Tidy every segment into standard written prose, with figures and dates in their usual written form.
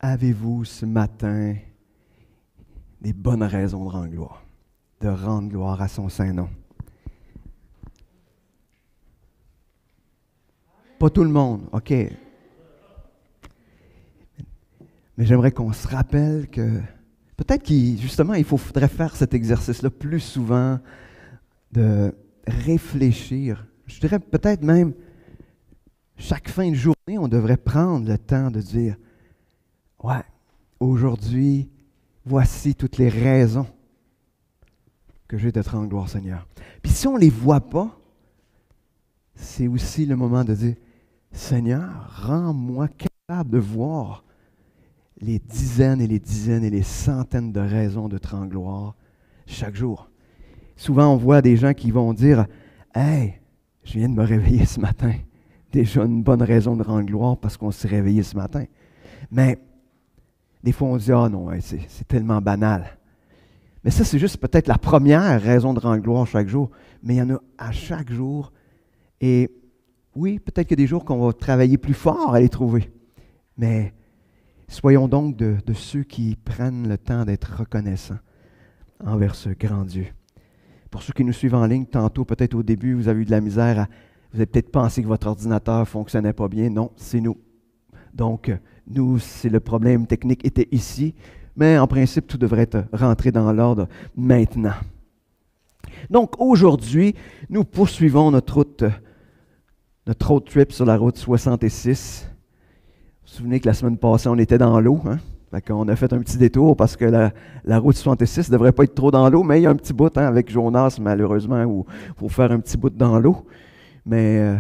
Avez-vous ce matin des bonnes raisons de rendre gloire à son saint nom? Pas tout le monde, OK. Mais j'aimerais qu'on se rappelle que peut-être justement, il faudrait faire cet exercice-là plus souvent, de réfléchir. Je dirais peut-être même, chaque fin de journée, on devrait prendre le temps de dire, ouais, aujourd'hui, voici toutes les raisons que j'ai de te rendre gloire, Seigneur. Puis si on ne les voit pas, c'est aussi le moment de dire, Seigneur, rends-moi capable de voir les dizaines et les dizaines et les centaines de raisons de te rendre gloire chaque jour. Souvent, on voit des gens qui vont dire, hey, je viens de me réveiller ce matin. Déjà une bonne raison de rendre gloire parce qu'on s'est réveillé ce matin. Mais des fois, on dit, ah non, c'est tellement banal. Mais ça, c'est juste peut-être la première raison de rendre gloire chaque jour. Mais il y en a à chaque jour. Et oui, peut-être qu'il y a des jours qu'on va travailler plus fort à les trouver. Mais soyons donc de ceux qui prennent le temps d'être reconnaissants envers ce grand Dieu. Pour ceux qui nous suivent en ligne, tantôt, peut-être au début, vous avez eu de la misère, vous avez peut-être pensé que votre ordinateur ne fonctionnait pas bien. Non, c'est nous. Donc, nous, c'est le problème technique était ici, mais en principe, tout devrait être rentré dans l'ordre maintenant. Donc, aujourd'hui, nous poursuivons notre road trip sur la route 66. Vous vous souvenez que la semaine passée, on était dans l'eau, hein? Fait qu'on a fait un petit détour parce que la route 66 ne devrait pas être trop dans l'eau, mais il y a un petit bout avec Jonas, malheureusement, où il faut faire un petit bout dans l'eau. Mais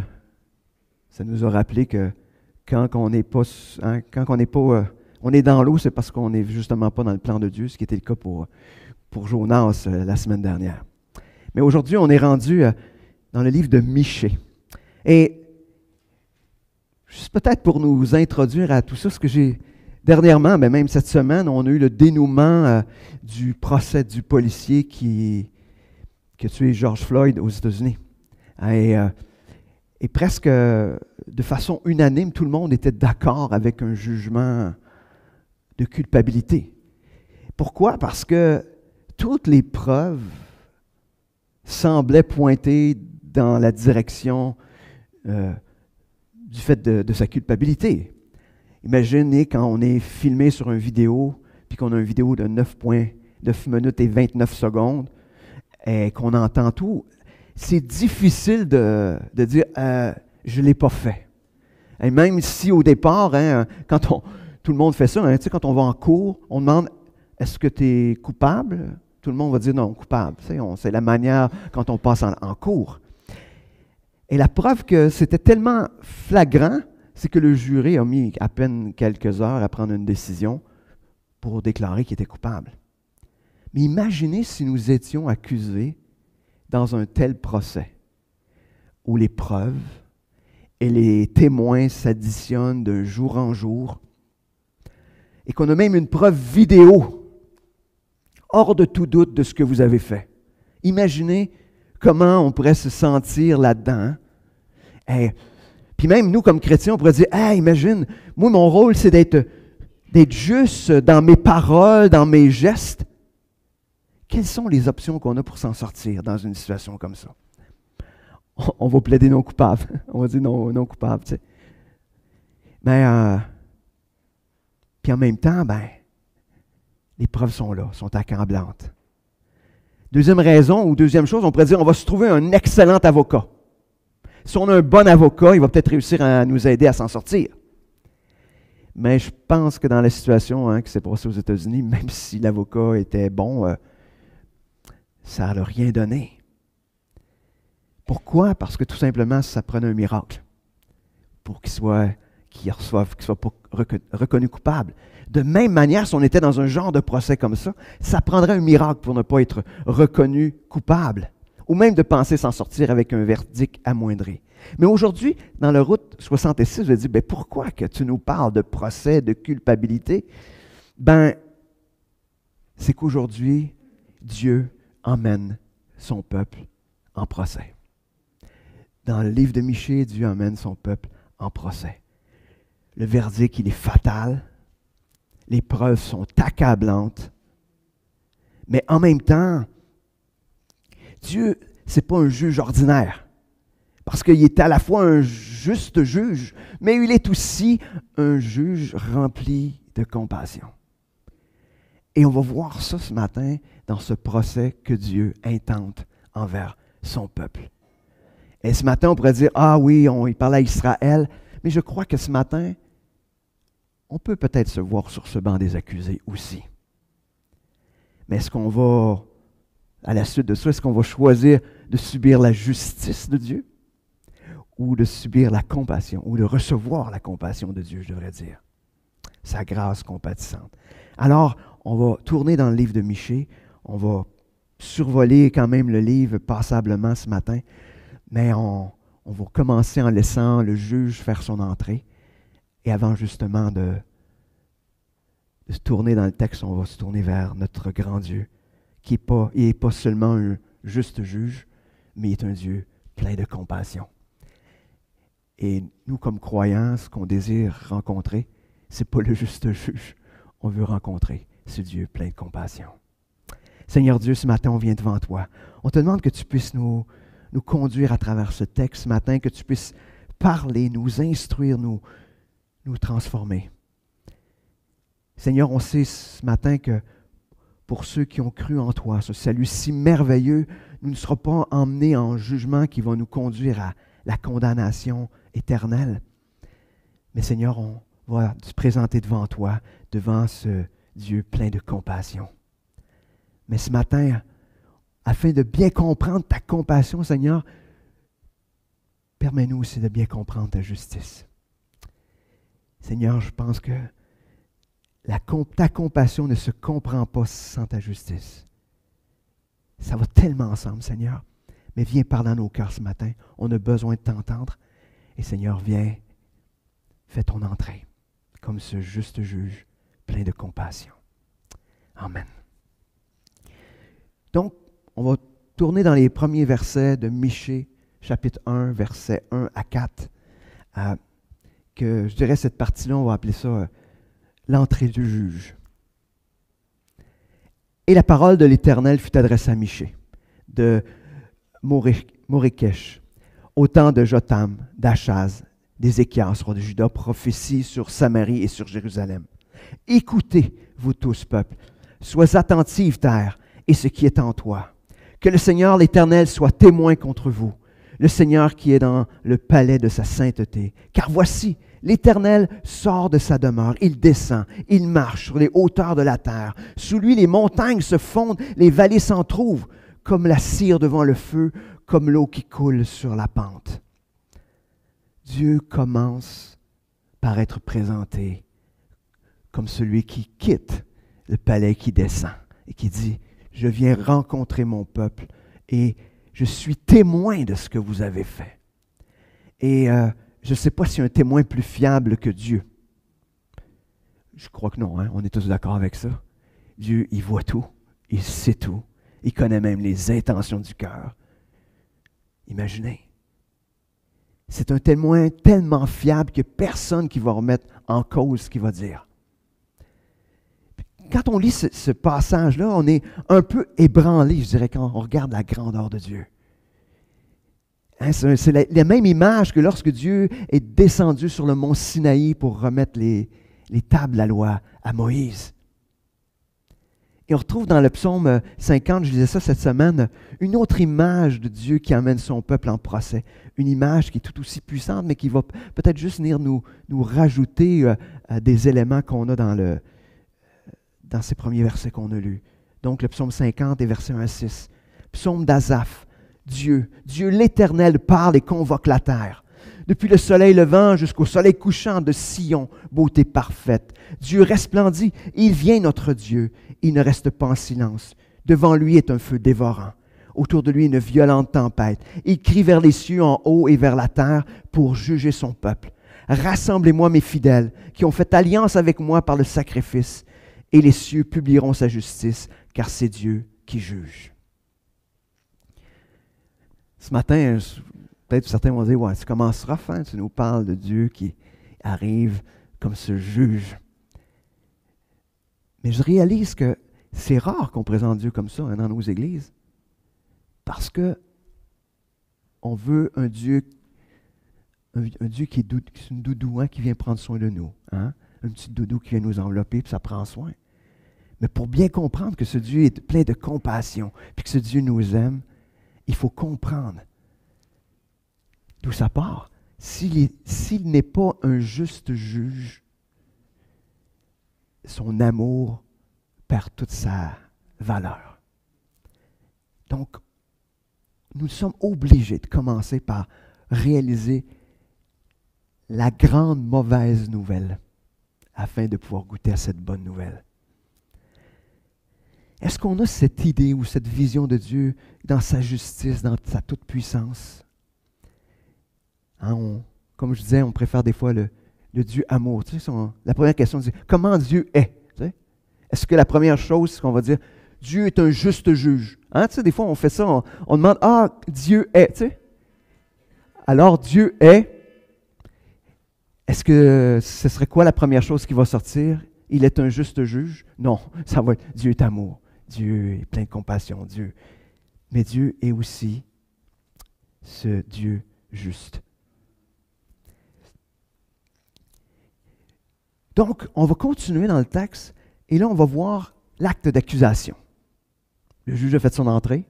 ça nous a rappelé que quand on n'est pas, on est dans l'eau, c'est parce qu'on n'est justement pas dans le plan de Dieu, ce qui était le cas pour Jonas la semaine dernière. Mais aujourd'hui, on est rendu dans le livre de Michée. Et juste peut-être pour nous introduire à tout ça, ce que j'ai dernièrement, mais même cette semaine, on a eu le dénouement du procès du policier qui a tué George Floyd aux États-Unis. Et presque de façon unanime, tout le monde était d'accord avec un jugement de culpabilité. Pourquoi? Parce que toutes les preuves semblaient pointer dans la direction du fait de sa culpabilité. Imaginez quand on est filmé sur une vidéo, puis qu'on a une vidéo de 9 minutes et 29 secondes, et qu'on entend tout. C'est difficile de dire je ne l'ai pas fait. Et même si au départ, quand tout le monde fait ça, quand on va en cours, on demande est-ce que tu es coupable? Tout le monde va dire non, coupable. C'est la manière quand on passe en cours. Et la preuve que c'était tellement flagrant, c'est que le jury a mis à peine quelques heures à prendre une décision pour déclarer qu'il était coupable. Mais imaginez si nous étions accusés dans un tel procès, où les preuves et les témoins s'additionnent de jour en jour, et qu'on a même une preuve vidéo, hors de tout doute de ce que vous avez fait. Imaginez comment on pourrait se sentir là-dedans. Puis même nous, comme chrétiens, on pourrait dire, imagine, moi, mon rôle, c'est d'être juste dans mes paroles, dans mes gestes. Quelles sont les options qu'on a pour s'en sortir dans une situation comme ça? On va plaider non coupable. On va dire non coupable, tu sais. Mais, puis en même temps, les preuves sont là, sont accablantes. Deuxième raison, ou deuxième chose, on pourrait dire, on va se trouver un excellent avocat. Si on a un bon avocat, il va peut-être réussir à nous aider à s'en sortir. Mais je pense que dans la situation qui s'est passée aux États-Unis, même si l'avocat était bon, ça n'a rien donné. Pourquoi? Parce que tout simplement, ça prenait un miracle pour qu'il soit pas reconnu coupable. De même manière, si on était dans un genre de procès comme ça prendrait un miracle pour ne pas être reconnu coupable, ou même de penser s'en sortir avec un verdict amoindri. Mais aujourd'hui, dans la route 66, je dis, pourquoi que tu nous parles de procès, de culpabilité? C'est qu'aujourd'hui, Dieu emmène son peuple en procès. Dans le livre de Michée, Dieu emmène son peuple en procès. Le verdict, il est fatal. les preuves sont accablantes. Mais en même temps, Dieu, ce n'est pas un juge ordinaire. Parce qu'il est à la fois un juste juge, mais il est aussi un juge rempli de compassion. Et on va voir ça ce matin dans ce procès que Dieu intente envers son peuple. Et ce matin, on pourrait dire, ah oui, il parlait à Israël, mais je crois que ce matin, on peut peut-être se voir sur ce banc des accusés aussi. Mais est-ce qu'on va, à la suite de ça, est-ce qu'on va choisir de subir la justice de Dieu ou de subir la compassion, ou de recevoir la compassion de Dieu, je devrais dire, sa grâce compatissante. Alors, on va tourner dans le livre de Michée, on va survoler quand même le livre passablement ce matin, mais on va commencer en laissant le juge faire son entrée, et avant justement de se tourner dans le texte, on va se tourner vers notre grand Dieu, qui n'est pas seulement un juste juge, mais il est un Dieu plein de compassion. Et nous, comme croyants, ce qu'on désire rencontrer, ce n'est pas le juste juge. On veut rencontrer ce Dieu plein de compassion. Seigneur Dieu, ce matin, on vient devant toi. On te demande que tu puisses nous conduire à travers ce texte ce matin, que tu puisses parler, nous instruire, nous transformer. Seigneur, on sait ce matin que pour ceux qui ont cru en toi, ce salut si merveilleux, nous ne serons pas emmenés en jugement qui va nous conduire à la condamnation éternelle. Mais Seigneur, on va se présenter devant toi, devant ce Dieu plein de compassion. Mais ce matin, afin de bien comprendre ta compassion, Seigneur, permets-nous aussi de bien comprendre ta justice. Seigneur, je pense que ta compassion ne se comprend pas sans ta justice. Ça va tellement ensemble, Seigneur. Mais viens parler dans nos cœurs ce matin. On a besoin de t'entendre. Et Seigneur, viens, fais ton entrée comme ce juste juge plein de compassion. Amen. Donc, on va tourner dans les premiers versets de Michée, chapitre 1, versets 1 à 4. Que je dirais cette partie-là, on va appeler ça l'entrée du juge. Et la parole de l'Éternel fut adressée à Michée, de Morikesh, au temps de Jotam, d'Achaz, d'Ézéchias, roi de Juda, prophétie sur Samarie et sur Jérusalem. Écoutez, vous tous, peuple, sois attentifs, terre, et ce qui est en toi. Que le Seigneur l'Éternel soit témoin contre vous, le Seigneur qui est dans le palais de sa sainteté. Car voici, l'Éternel sort de sa demeure, il descend, il marche sur les hauteurs de la terre. Sous lui, les montagnes se fondent, les vallées s'en trouvent, comme la cire devant le feu, comme l'eau qui coule sur la pente. Dieu commence par être présenté comme celui qui quitte le palais, qui descend et qui dit, je viens rencontrer mon peuple et je suis témoin de ce que vous avez fait. Et je ne sais pas s'il y a un témoin plus fiable que Dieu. Je crois que non, hein? On est tous d'accord avec ça. Dieu, il voit tout, il sait tout, il connaît même les intentions du cœur. Imaginez. C'est un témoin tellement fiable que personne qui va remettre en cause ce qu'il va dire. Quand on lit ce passage-là, on est un peu ébranlé, je dirais, quand on regarde la grandeur de Dieu. Hein, c'est la même image que lorsque Dieu est descendu sur le mont Sinaï pour remettre les tables de la loi à Moïse. Et on retrouve dans le psaume 50, je disais ça cette semaine, une autre image de Dieu qui amène son peuple en procès. Une image qui est tout aussi puissante, mais qui va peut-être juste venir nous rajouter des éléments qu'on a dans ces premiers versets qu'on a lus. Donc le psaume 50 et versets 1 à 6. Psaume d'Asaph. Dieu l'Éternel parle et convoque la terre. Depuis le soleil levant jusqu'au soleil couchant de Sion, beauté parfaite. Dieu resplendit, il vient notre Dieu. Il ne reste pas en silence. Devant lui est un feu dévorant. Autour de lui une violente tempête. Il crie vers les cieux en haut et vers la terre pour juger son peuple. Rassemblez-moi mes fidèles qui ont fait alliance avec moi par le sacrifice. Et les cieux publieront sa justice, car c'est Dieu qui juge. Ce matin, peut-être certains vont dire, ouais, tu commences rough, hein? Tu nous parles de Dieu qui arrive comme ce juge. Mais je réalise que c'est rare qu'on présente Dieu comme ça hein, dans nos églises. Parce que on veut un Dieu qui est une doudou, hein, qui vient prendre soin de nous. Hein? Un petit doudou qui vient nous envelopper, puis ça prend soin. Mais pour bien comprendre que ce Dieu est plein de compassion, puis que ce Dieu nous aime, il faut comprendre d'où ça part. S'il n'est pas un juste juge, son amour perd toute sa valeur. Donc, nous sommes obligés de commencer par réaliser la grande mauvaise nouvelle afin de pouvoir goûter à cette bonne nouvelle. Est-ce qu'on a cette idée ou cette vision de Dieu dans sa justice, dans sa toute-puissance? Hein, comme je disais, on préfère des fois le Dieu amour. Tu sais, la première question, c'est comment Dieu est? Tu sais? Est-ce que la première chose, c'est qu'on va dire, Dieu est un juste juge? Hein, tu sais, des fois, on fait ça, on demande, Dieu est, tu sais? Alors, Dieu est. Est-ce que ce serait quoi la première chose qui va sortir? Il est un juste juge? Non, ça va être Dieu est amour. Dieu est plein de compassion, Dieu. Mais Dieu est aussi ce Dieu juste. Donc, on va continuer dans le texte et là, on va voir l'acte d'accusation. Le juge a fait son entrée.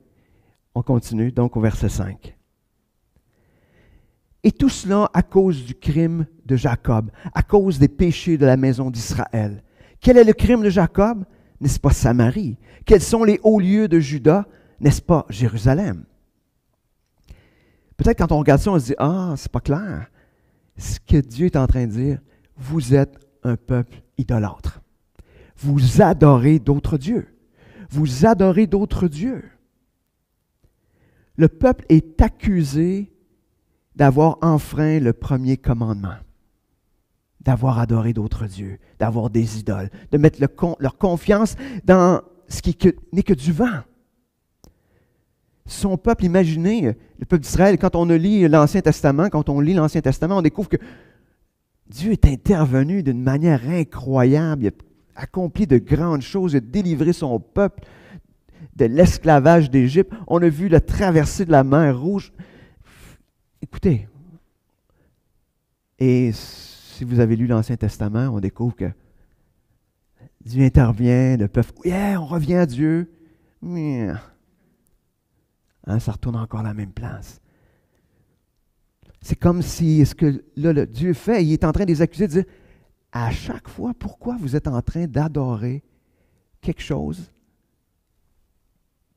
On continue donc au verset 5. Et tout cela à cause du crime de Jacob, à cause des péchés de la maison d'Israël. Quel est le crime de Jacob? N'est-ce pas Samarie? Quels sont les hauts lieux de Juda? N'est-ce pas Jérusalem? Peut-être quand on regarde ça, on se dit, c'est pas clair. Ce que Dieu est en train de dire, vous êtes un peuple idolâtre. Vous adorez d'autres dieux. Vous adorez d'autres dieux. Le peuple est accusé d'avoir enfreint le premier commandement, d'avoir adoré d'autres dieux, d'avoir des idoles, de mettre leur confiance dans ce qui n'est que du vent. Son peuple, imaginez, le peuple d'Israël, quand on lit l'Ancien Testament, on découvre que Dieu est intervenu d'une manière incroyable, il a accompli de grandes choses, il a délivré son peuple de l'esclavage d'Égypte. On a vu la traversée de la mer Rouge. Écoutez, et si vous avez lu l'Ancien Testament, on découvre que Dieu intervient, le peuple, on revient à Dieu. Hein, ça retourne encore à la même place. C'est comme si, ce que là, le Dieu fait, il est en train de les accuser, de dire, à chaque fois, pourquoi vous êtes en train d'adorer quelque chose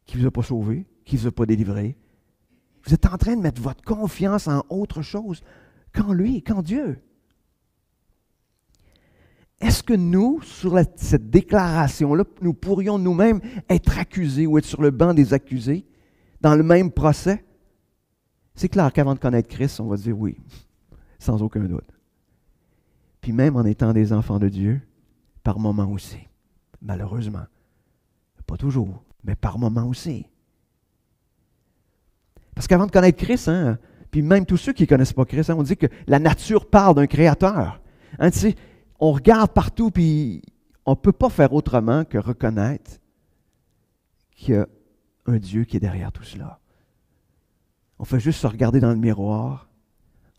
qui ne vous a pas sauvé, qui ne vous a pas délivré? Vous êtes en train de mettre votre confiance en autre chose qu'en lui, qu'en Dieu. Est-ce que nous, sur cette déclaration-là, nous pourrions nous-mêmes être accusés ou être sur le banc des accusés dans le même procès? C'est clair qu'avant de connaître Christ, on va dire oui, sans aucun doute. Puis même en étant des enfants de Dieu, par moments aussi, malheureusement. Pas toujours, mais par moments aussi. Parce qu'avant de connaître Christ, hein, puis même tous ceux qui ne connaissent pas Christ, hein, on dit que la nature parle d'un créateur. Hein, tu sais, on regarde partout, puis on ne peut pas faire autrement que reconnaître qu'il y a un Dieu qui est derrière tout cela. On fait juste se regarder dans le miroir.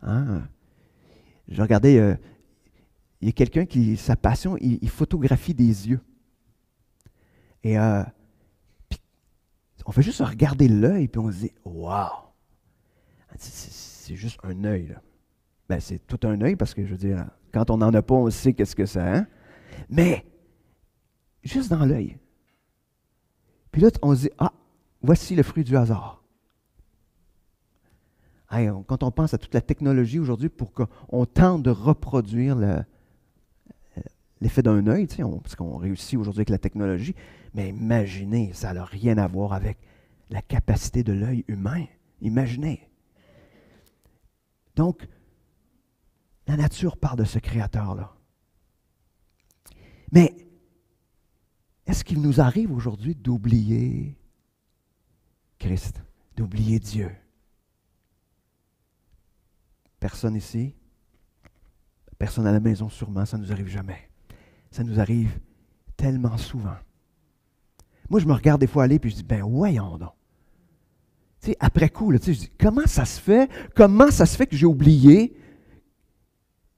Hein. Je regardais, il y a quelqu'un qui, sa passion, il photographie des yeux. Et on fait juste se regarder l'œil, puis on se dit, wow! C'est juste un œil, là. Ben, c'est tout un œil, parce que, je veux dire, quand on n'en a pas, on sait qu'est-ce que c'est. Hein? Mais, juste dans l'œil. Puis là, on se dit, voici le fruit du hasard. Hey, quand on pense à toute la technologie aujourd'hui pour qu'on tente de reproduire l'effet d'un œil, tu sais, parce qu'on réussit aujourd'hui avec la technologie, mais imaginez, ça n'a rien à voir avec la capacité de l'œil humain. Imaginez. Donc, la nature parle de ce Créateur-là. Mais, est-ce qu'il nous arrive aujourd'hui d'oublier Christ, d'oublier Dieu? Personne ici, personne à la maison sûrement, ça ne nous arrive jamais. Ça nous arrive tellement souvent. Moi, je me regarde des fois aller, puis je dis, ben voyons donc. Tu sais, après coup, là, tu sais, je dis, comment ça se fait que j'ai oublié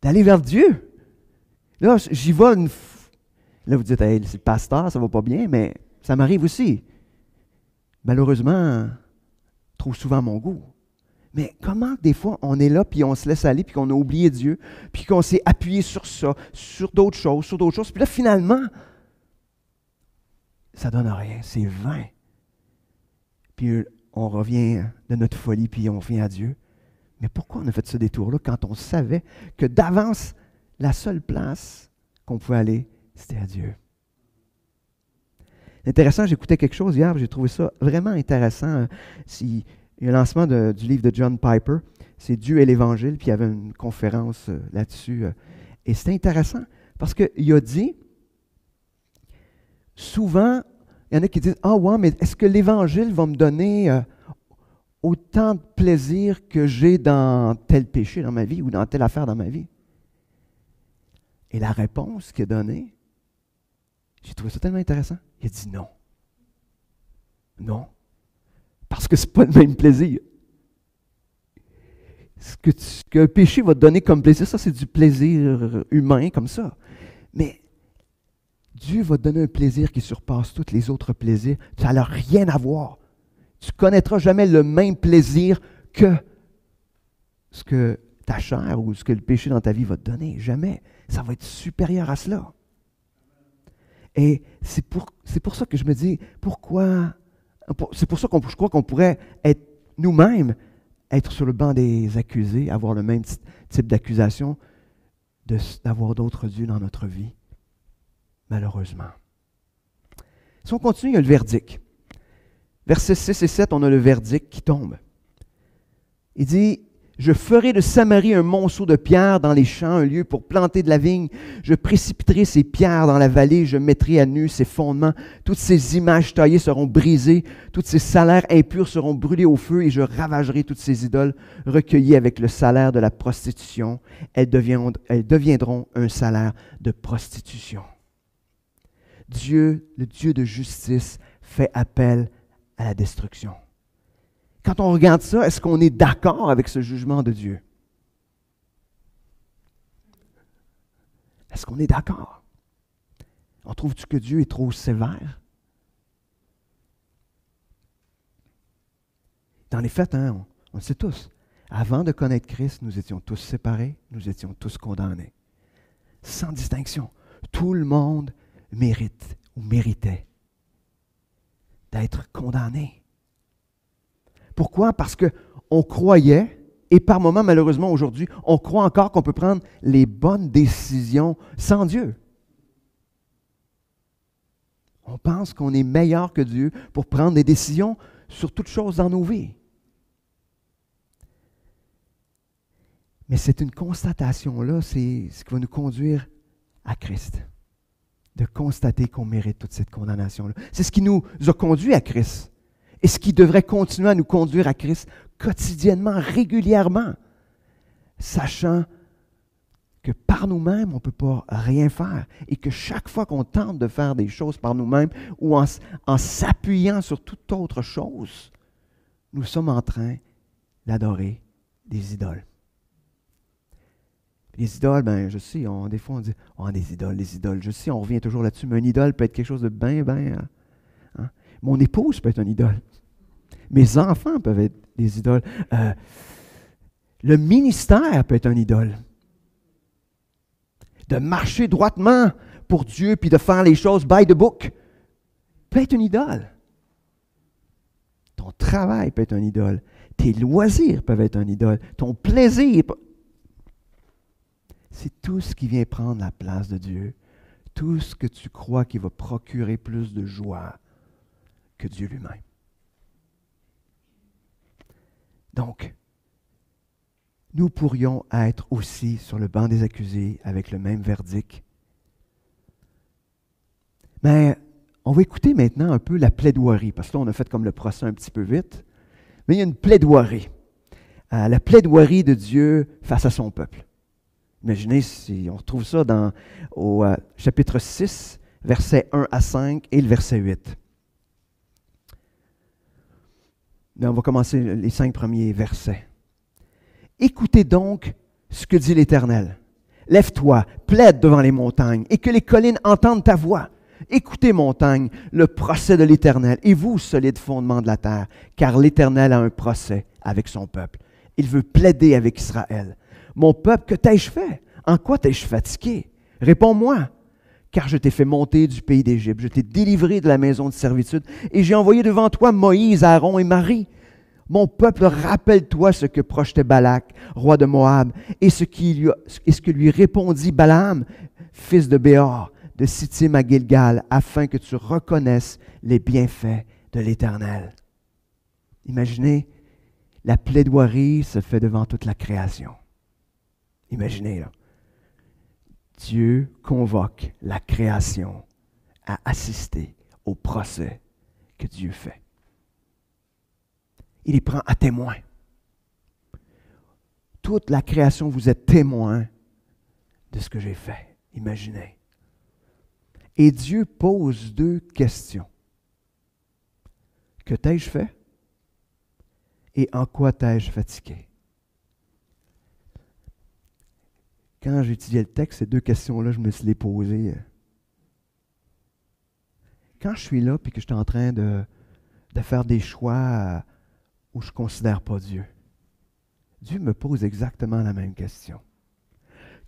d'aller vers Dieu? Là, j'y vais Là, vous dites, hey, c'est le pasteur, ça va pas bien, mais ça m'arrive aussi. Malheureusement, trop souvent à mon goût. Mais comment des fois on est là, puis on se laisse aller, puis qu'on a oublié Dieu, puis qu'on s'est appuyé sur ça, sur d'autres choses, puis là, finalement, ça donne rien, c'est vain. Puis on revient de notre folie, puis on revient à Dieu. Mais pourquoi on a fait ce détour-là quand on savait que d'avance, la seule place qu'on pouvait aller, c'était à Dieu? Intéressant, j'écoutais quelque chose hier, j'ai trouvé ça vraiment intéressant. Il y a un lancement du livre de John Piper, c'est Dieu et l'Évangile, puis il y avait une conférence là-dessus. Et c'était intéressant parce qu'il a dit, souvent, il y en a qui disent, « Ah ouais, mais est-ce que l'Évangile va me donner autant de plaisir que j'ai dans tel péché dans ma vie ou dans telle affaire dans ma vie? » Et la réponse qu'il a donnée, j'ai trouvé ça tellement intéressant. Il a dit non. Non. Parce que ce n'est pas le même plaisir. Ce qu'un péché va te donner comme plaisir, ça c'est du plaisir humain comme ça. Mais Dieu va te donner un plaisir qui surpasse tous les autres plaisirs. Ça n'a rien à voir. Tu ne connaîtras jamais le même plaisir que ce que ta chair ou ce que le péché dans ta vie va te donner. Jamais. Ça va être supérieur à cela. Et c'est pour ça que je me dis, pourquoi? C'est pour ça que je crois qu'on pourrait être nous-mêmes, être sur le banc des accusés, avoir le même type d'accusation, d'avoir d'autres dieux dans notre vie, malheureusement. Si on continue, il y a le verdict. Versets 6 et 7, on a le verdict qui tombe. Il dit, « Je ferai de Samarie un monceau de pierres dans les champs, un lieu pour planter de la vigne. Je précipiterai ces pierres dans la vallée, je mettrai à nu ses fondements. Toutes ces images taillées seront brisées, tous ces salaires impurs seront brûlés au feu, et je ravagerai toutes ces idoles recueillies avec le salaire de la prostitution. Elles deviendront un salaire de prostitution. » Dieu, le Dieu de justice, fait appel à la destruction. Quand on regarde ça, est-ce qu'on est d'accord avec ce jugement de Dieu? Est-ce qu'on est d'accord? On trouve-tu que Dieu est trop sévère? Dans les faits, on le sait tous. Avant de connaître Christ, nous étions tous séparés, nous étions tous condamnés. Sans distinction. Tout le monde mérite ou méritait d'être condamné. Pourquoi? Parce qu'on croyait, et par moments, malheureusement aujourd'hui, on croit encore qu'on peut prendre les bonnes décisions sans Dieu. On pense qu'on est meilleur que Dieu pour prendre des décisions sur toutes choses dans nos vies. Mais c'est une constatation-là, c'est ce qui va nous conduire à Christ. De constater qu'on mérite toute cette condamnation-là. C'est ce qui nous a conduit à Christ. Et ce qui devrait continuer à nous conduire à Christ quotidiennement, régulièrement, sachant que par nous-mêmes, on ne peut pas rien faire et que chaque fois qu'on tente de faire des choses par nous-mêmes ou en s'appuyant sur toute autre chose, nous sommes en train d'adorer des idoles. Les idoles, ben, je sais, des fois on dit « Oh, des idoles. » Je sais, on revient toujours là-dessus, mais une idole peut être quelque chose de bien. Hein? Mon épouse peut être une idole. Mes enfants peuvent être des idoles. Le ministère peut être une idole. De marcher droitement pour Dieu puis de faire les choses by the book peut être une idole. Ton travail peut être une idole. Tes loisirs peuvent être une idole. Ton plaisir. C'est tout ce qui vient prendre la place de Dieu. Tout ce que tu crois qui va procurer plus de joie que Dieu lui-même. Donc, nous pourrions être aussi sur le banc des accusés avec le même verdict. Mais on va écouter maintenant un peu la plaidoirie, parce que là, on a fait comme le procès un petit peu vite. Mais il y a une plaidoirie. La plaidoirie de Dieu face à son peuple. Imaginez si on retrouve ça au chapitre 6, versets 1 à 5 et le verset 8. Mais on va commencer les 5 premiers versets. Écoutez donc ce que dit l'Éternel. Lève-toi, plaide devant les montagnes, et que les collines entendent ta voix. Écoutez, montagnes, le procès de l'Éternel, et vous, solides fondements de la terre, car l'Éternel a un procès avec son peuple. Il veut plaider avec Israël. Mon peuple, que t'ai-je fait? En quoi t'ai-je fatigué? Réponds-moi, car je t'ai fait monter du pays d'Égypte, je t'ai délivré de la maison de servitude, et j'ai envoyé devant toi Moïse, Aaron et Marie. Mon peuple, rappelle-toi ce que projetait Balak, roi de Moab, et ce que lui répondit Balaam, fils de Béor, de Sittim à Gilgal, afin que tu reconnaisses les bienfaits de l'Éternel. Imaginez, la plaidoirie se fait devant toute la création. Imaginez, là. Dieu convoque la création à assister au procès que Dieu fait. Il les prend à témoin. Toute la création, vous êtes témoin de ce que j'ai fait. Imaginez. Et Dieu pose 2 questions. Que t'ai-je fait? Et en quoi t'ai-je fatigué? Quand j'étudiais le texte, ces 2 questions-là, je me suis les posées. Quand je suis là et que je suis en train de faire des choix où je ne considère pas Dieu, Dieu me pose exactement la même question.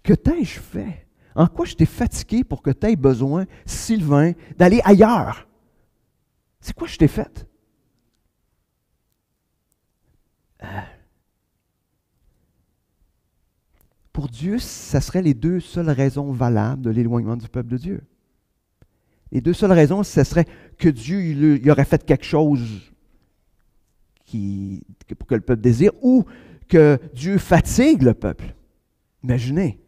Que t'ai-je fait? En quoi je t'ai fatigué pour que tu aies besoin, Sylvain, d'aller ailleurs? C'est quoi je t'ai fait? Pour Dieu, ça serait les 2 seules raisons valables de l'éloignement du peuple de Dieu. Les 2 seules raisons, ce serait que Dieu il aurait fait quelque chose pour que le peuple désire, ou que Dieu fatigue le peuple. Imaginez.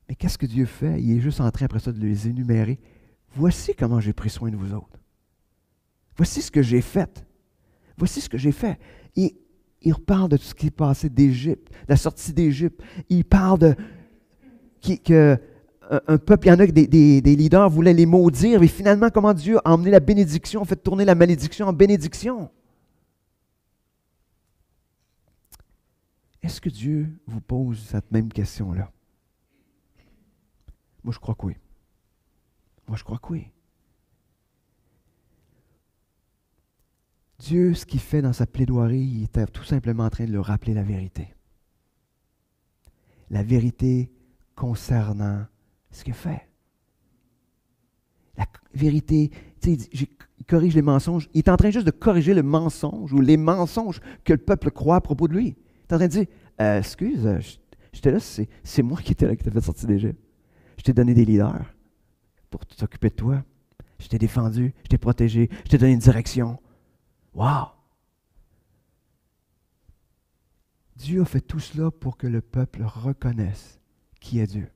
Mais qu'est-ce que Dieu fait? Il est juste en train, après ça, de les énumérer. Voici comment j'ai pris soin de vous autres. Voici ce que j'ai fait. Voici ce que j'ai fait. Et il reparle de tout ce qui est passé d'Égypte, de la sortie d'Égypte. Il parle de un peuple, il y en a que des leaders voulaient les maudire, mais finalement, comment Dieu a emmené la bénédiction, a fait tourner la malédiction en bénédiction. Est-ce que Dieu vous pose cette même question-là? Moi, je crois que oui. Moi, je crois que oui. Dieu, ce qu'il fait dans sa plaidoirie, il était tout simplement en train de leur rappeler la vérité. La vérité concernant ce qu'il fait. La vérité, tu sais, il corrige les mensonges. Il est en train juste de corriger le mensonge ou les mensonges que le peuple croit à propos de lui. Il est en train de dire, excuse, j'étais là, c'est moi qui étais là qui t'a fait sortir d'Égypte. Je t'ai donné des leaders pour t'occuper de toi. Je t'ai défendu, je t'ai protégé, je t'ai donné une direction. Wow! Dieu a fait tout cela pour que le peuple reconnaisse qui est Dieu.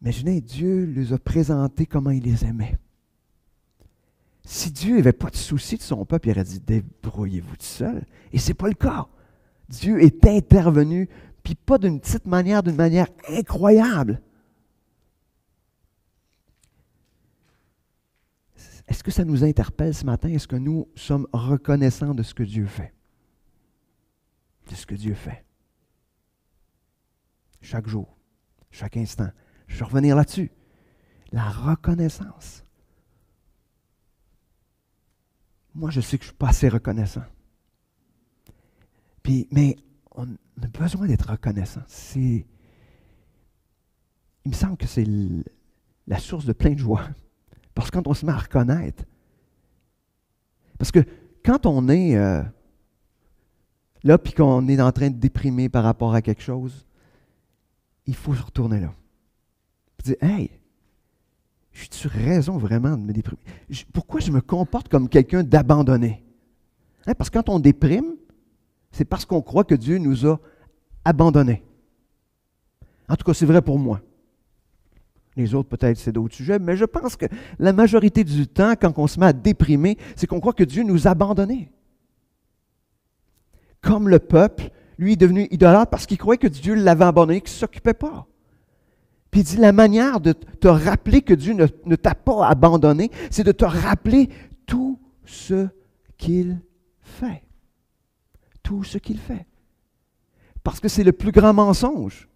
Imaginez, Dieu les a présentés comment il les aimait. Si Dieu n'avait pas de souci de son peuple, il aurait dit, débrouillez-vous tout seul. Et ce n'est pas le cas. Dieu est intervenu, puis pas d'une petite manière, d'une manière incroyable. Est-ce que ça nous interpelle ce matin? Est-ce que nous sommes reconnaissants de ce que Dieu fait? De ce que Dieu fait. Chaque jour, chaque instant. Je vais revenir là-dessus. La reconnaissance. Moi, je sais que je ne suis pas assez reconnaissant. Mais on a besoin d'être reconnaissant. Il me semble que c'est la source de plein de joie. Parce que quand on se met à reconnaître, parce que quand on est là puis qu'on est en train de déprimer par rapport à quelque chose, il faut se retourner là. Dire, hey, j'ai-tu raison vraiment de me déprimer? Pourquoi je me comporte comme quelqu'un d'abandonné? Hein, parce que quand on déprime, c'est parce qu'on croit que Dieu nous a abandonnés. En tout cas, c'est vrai pour moi. Les autres, peut-être, c'est d'autres sujets, mais je pense que la majorité du temps, quand on se met à déprimer, c'est qu'on croit que Dieu nous a abandonnés. Comme le peuple, lui est devenu idolâtre parce qu'il croyait que Dieu l'avait abandonné, qu'il ne s'occupait pas. Puis il dit, la manière de te rappeler que Dieu ne t'a pas abandonné, c'est de te rappeler tout ce qu'il fait. Tout ce qu'il fait. Parce que c'est le plus grand mensonge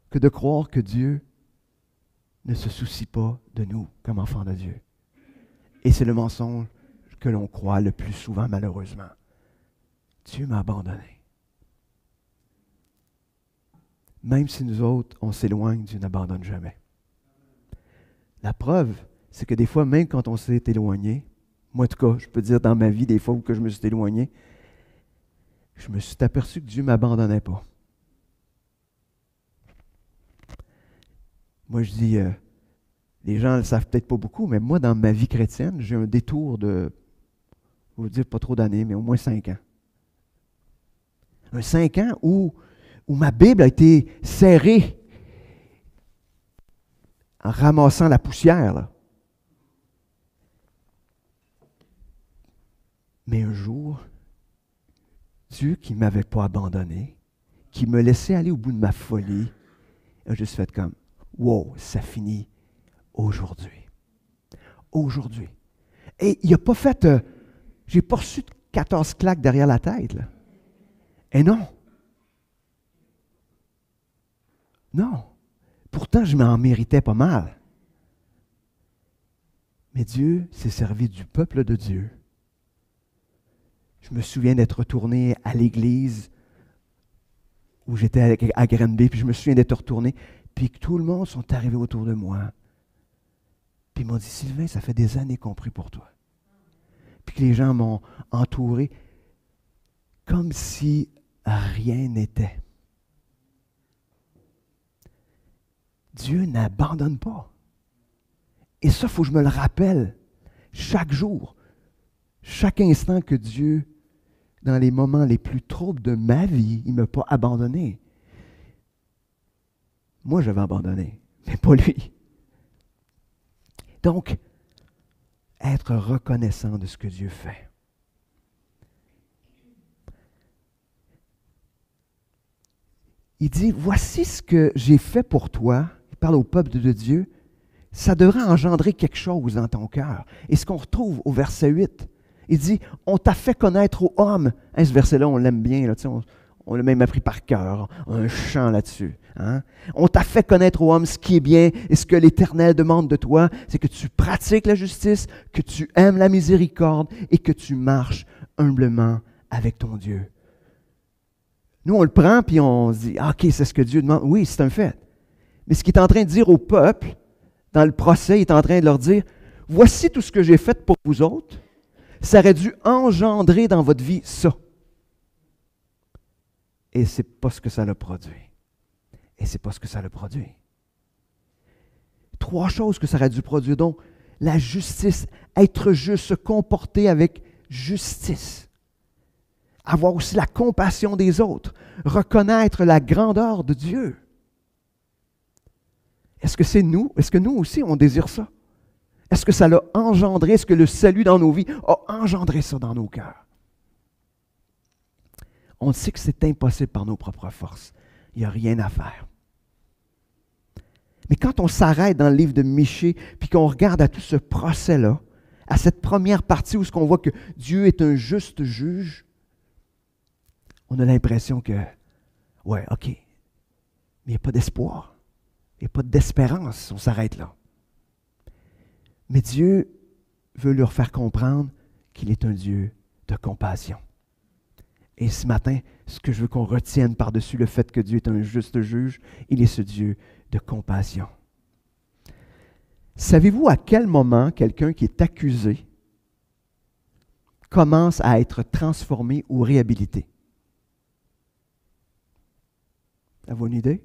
que de croire que Dieu ne se soucie pas de nous comme enfants de Dieu. Et c'est le mensonge que l'on croit le plus souvent, malheureusement. Dieu m'a abandonné. Même si nous autres, on s'éloigne, Dieu n'abandonne jamais. La preuve, c'est que des fois, même quand on s'est éloigné, moi en tout cas, je peux dire dans ma vie, des fois où que je me suis éloigné, je me suis aperçu que Dieu ne m'abandonnait pas. Moi, je dis, les gens ne le savent peut-être pas beaucoup, mais moi, dans ma vie chrétienne, j'ai un détour de, je vais vous dire pas trop d'années, mais au moins 5 ans. Un 5 ans où ma Bible a été serrée en ramassant la poussière, là. Mais un jour, Dieu qui ne m'avait pas abandonné, qui me laissait aller au bout de ma folie, a juste fait comme, wow, ça finit aujourd'hui. Aujourd'hui. Et il n'a pas fait, j'ai pas reçu 14 claques derrière la tête, là. Et non. Non. Pourtant, je m'en méritais pas mal. Mais Dieu s'est servi du peuple de Dieu. Je me souviens d'être retourné à l'église où j'étais à Granby, puis je me souviens d'être retourné, puis que tout le monde sont arrivés autour de moi. Puis ils m'ont dit, Sylvain, ça fait des années qu'on prie pour toi. Puis que les gens m'ont entouré comme si rien n'était. Dieu n'abandonne pas. Et ça, il faut que je me le rappelle chaque jour, chaque instant que Dieu, dans les moments les plus troubles de ma vie, il ne m'a pas abandonné. Moi, j'avais abandonné, mais pas lui. Donc, être reconnaissant de ce que Dieu fait. Il dit, voici ce que j'ai fait pour toi. Il parle au peuple de Dieu. Ça devrait engendrer quelque chose dans ton cœur. Et ce qu'on retrouve au verset 8, il dit, on t'a fait connaître aux hommes. Hein, ce verset-là, on l'aime bien. Là, on l'a même appris par cœur. Un chant là-dessus. Hein? On t'a fait connaître aux hommes ce qui est bien et ce que l'Éternel demande de toi, c'est que tu pratiques la justice, que tu aimes la miséricorde et que tu marches humblement avec ton Dieu. Nous, on le prend puis on se dit, OK, c'est ce que Dieu demande. Oui, c'est un fait. Mais ce qu'il est en train de dire au peuple, dans le procès, il est en train de leur dire, voici tout ce que j'ai fait pour vous autres. Ça aurait dû engendrer dans votre vie ça. Et ce n'est pas ce que ça l'a produit. Et ce n'est pas ce que ça l'a produit. 3 choses que ça aurait dû produire. Donc, la justice, être juste, se comporter avec justice. Avoir aussi la compassion des autres. Reconnaître la grandeur de Dieu. Est-ce que c'est nous? Est-ce que nous aussi, on désire ça? Est-ce que ça l'a engendré? Est-ce que le salut dans nos vies a engendré ça dans nos cœurs? On sait que c'est impossible par nos propres forces. Il n'y a rien à faire. Mais quand on s'arrête dans le livre de Michée, puis qu'on regarde à tout ce procès-là, à cette première partie où ce qu'on voit que Dieu est un juste juge, on a l'impression que, ouais, OK, mais il n'y a pas d'espoir, il n'y a pas d'espérance, on s'arrête là. Mais Dieu veut leur faire comprendre qu'il est un Dieu de compassion. Et ce matin, ce que je veux qu'on retienne par-dessus le fait que Dieu est un juste juge, il est ce Dieu de compassion. Savez-vous à quel moment quelqu'un qui est accusé commence à être transformé ou réhabilité? Avez-vous une idée?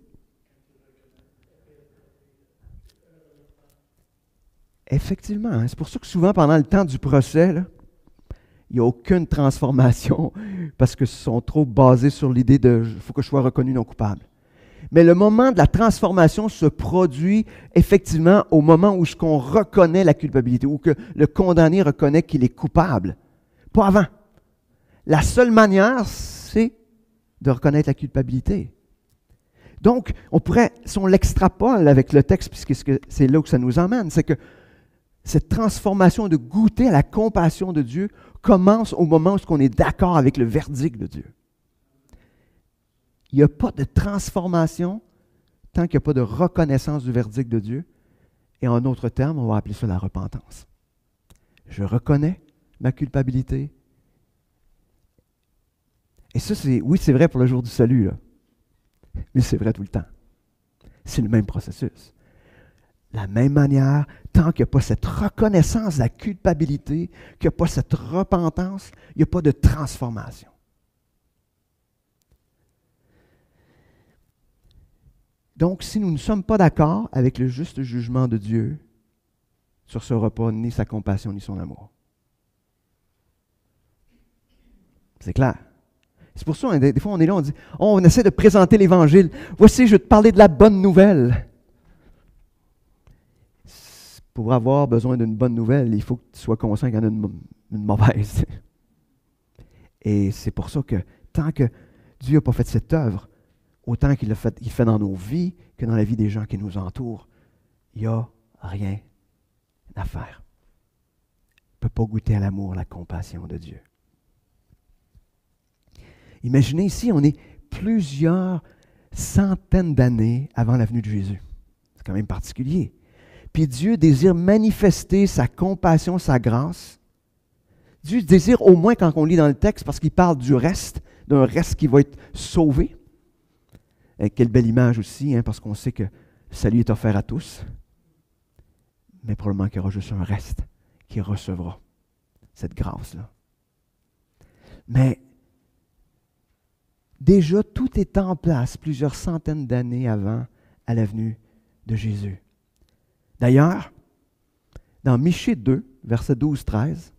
Effectivement, hein, c'est pour ça que souvent, pendant le temps du procès, là, il n'y a aucune transformation parce qu'ils sont trop basés sur l'idée de « il faut que je sois reconnu non coupable ». Mais le moment de la transformation se produit effectivement au moment où on reconnaît la culpabilité, où que le condamné reconnaît qu'il est coupable. Pas avant. La seule manière, c'est de reconnaître la culpabilité. Donc, on pourrait, si on l'extrapole avec le texte, puisque c'est là où ça nous emmène, c'est que cette transformation de goûter à la compassion de Dieu commence au moment où on est d'accord avec le verdict de Dieu. Il n'y a pas de transformation tant qu'il n'y a pas de reconnaissance du verdict de Dieu. Et en d'autres termes, on va appeler ça la repentance. Je reconnais ma culpabilité. Et ça, c'est vrai pour le jour du salut, là. Mais c'est vrai tout le temps. C'est le même processus. La même manière, tant qu'il n'y a pas cette reconnaissance de la culpabilité, qu'il n'y a pas cette repentance, il n'y a pas de transformation. Donc, si nous ne sommes pas d'accord avec le juste jugement de Dieu sur ce repas, ni sa compassion, ni son amour. C'est clair. C'est pour ça, des fois, on est là, on dit, on essaie de présenter l'Évangile. Voici, je vais te parler de la bonne nouvelle. Pour avoir besoin d'une bonne nouvelle, il faut que tu sois conscient qu'il y en a une mauvaise. Et c'est pour ça que tant que Dieu n'a pas fait cette œuvre, autant qu'il fait dans nos vies que dans la vie des gens qui nous entourent, il n'y a rien à faire. On ne peut pas goûter à l'amour, la compassion de Dieu. Imaginez ici, on est plusieurs centaines d'années avant la venue de Jésus. C'est quand même particulier. Puis Dieu désire manifester sa compassion, sa grâce. Dieu désire au moins quand on lit dans le texte, parce qu'il parle du reste, d'un reste qui va être sauvé. Et quelle belle image aussi, hein, parce qu'on sait que le salut est offert à tous. Mais probablement qu'il y aura juste un reste qui recevra cette grâce-là. Mais déjà, tout est en place plusieurs centaines d'années avant à la venue de Jésus. D'ailleurs, dans Michée 2, versets 12-13,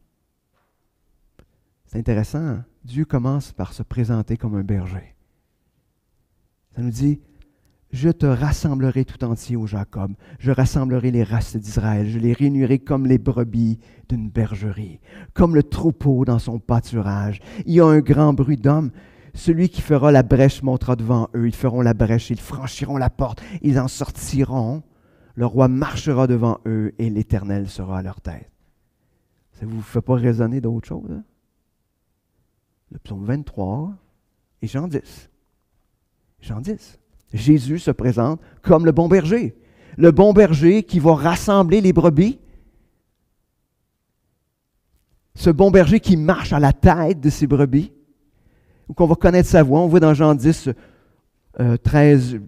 c'est intéressant, hein? Dieu commence par se présenter comme un berger. Ça nous dit, « Je te rassemblerai tout entier, ô Jacob. Je rassemblerai les races d'Israël. Je les réunirai comme les brebis d'une bergerie, comme le troupeau dans son pâturage. Il y a un grand bruit d'hommes. Celui qui fera la brèche montera devant eux. Ils feront la brèche, ils franchiront la porte. Ils en sortiront. Le roi marchera devant eux et l'Éternel sera à leur tête. » Ça ne vous fait pas raisonner d'autre chose, hein? Le psaume 23 et Jean 10. Jean 10. Jésus se présente comme le bon berger. Le bon berger qui va rassembler les brebis. Ce bon berger qui marche à la tête de ses brebis. Ou qu'on va connaître sa voix. On voit dans Jean 10, 13, à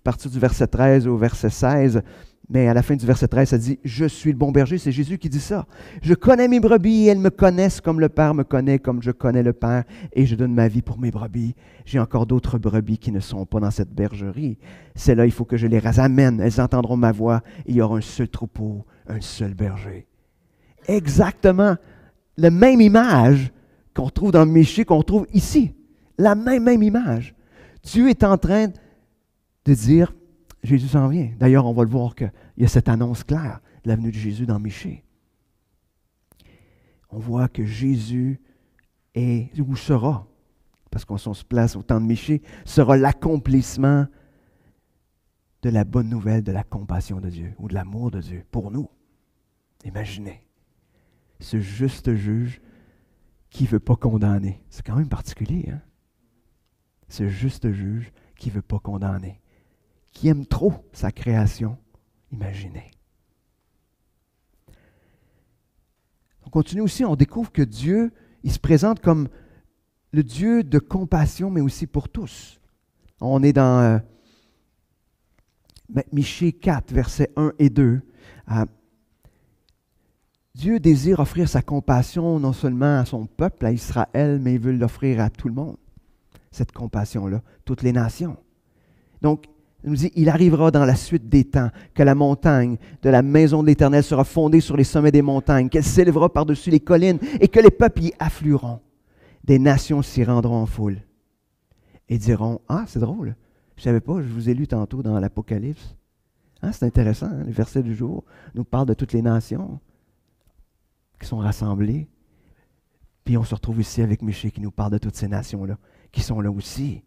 partir du verset 13 au verset 16. Mais à la fin du verset 13, ça dit « Je suis le bon berger ». C'est Jésus qui dit ça. « Je connais mes brebis et elles me connaissent comme le Père me connaît, comme je connais le Père, et je donne ma vie pour mes brebis. J'ai encore d'autres brebis qui ne sont pas dans cette bergerie. Celles-là, il faut que je les ramène. Elles entendront ma voix et il y aura un seul troupeau, un seul berger. » Exactement la même image qu'on trouve dans Michée, qu'on trouve ici. La même image. Dieu est en train de dire, Jésus s'en vient. D'ailleurs, on va le voir qu'il y a cette annonce claire de la venue de Jésus dans Michée. On voit que Jésus est, ou sera, parce qu'on se place au temps de Michée, sera l'accomplissement de la bonne nouvelle de la compassion de Dieu, ou de l'amour de Dieu pour nous. Imaginez, ce juste juge qui ne veut pas condamner. C'est quand même particulier, hein? Ce juste juge qui ne veut pas condamner, qui aime trop sa création. Imaginez. On continue aussi, on découvre que Dieu, il se présente comme le Dieu de compassion, mais aussi pour tous. On est dans Michée 4, versets 1 et 2. Dieu désire offrir sa compassion non seulement à son peuple, à Israël, mais il veut l'offrir à tout le monde. Cette compassion-là, toutes les nations. Donc, il nous dit, il arrivera dans la suite des temps que la montagne de la maison de l'Éternel sera fondée sur les sommets des montagnes, qu'elle s'élèvera par-dessus les collines et que les peuples y afflueront. Des nations s'y rendront en foule et diront, « Ah, c'est drôle, je ne savais pas, je vous ai lu tantôt dans l'Apocalypse. Ah, c'est intéressant, hein, le verset du jour nous parle de toutes les nations qui sont rassemblées. Puis on se retrouve ici avec Michée qui nous parle de toutes ces nations-là, qui sont là aussi.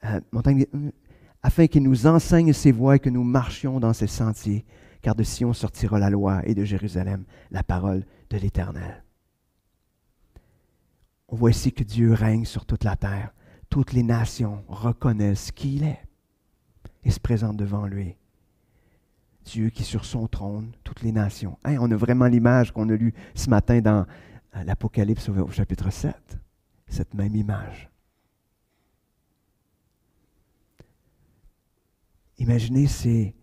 afin qu'il nous enseigne ses voies et que nous marchions dans ses sentiers, car de Sion sortira la loi et de Jérusalem la parole de l'Éternel. On voit ici que Dieu règne sur toute la terre. Toutes les nations reconnaissent qui il est et se présentent devant lui. Dieu qui est sur son trône, toutes les nations. Hein, on a vraiment l'image qu'on a lue ce matin dans l'Apocalypse au chapitre 7. Cette même image. Imaginez, c'est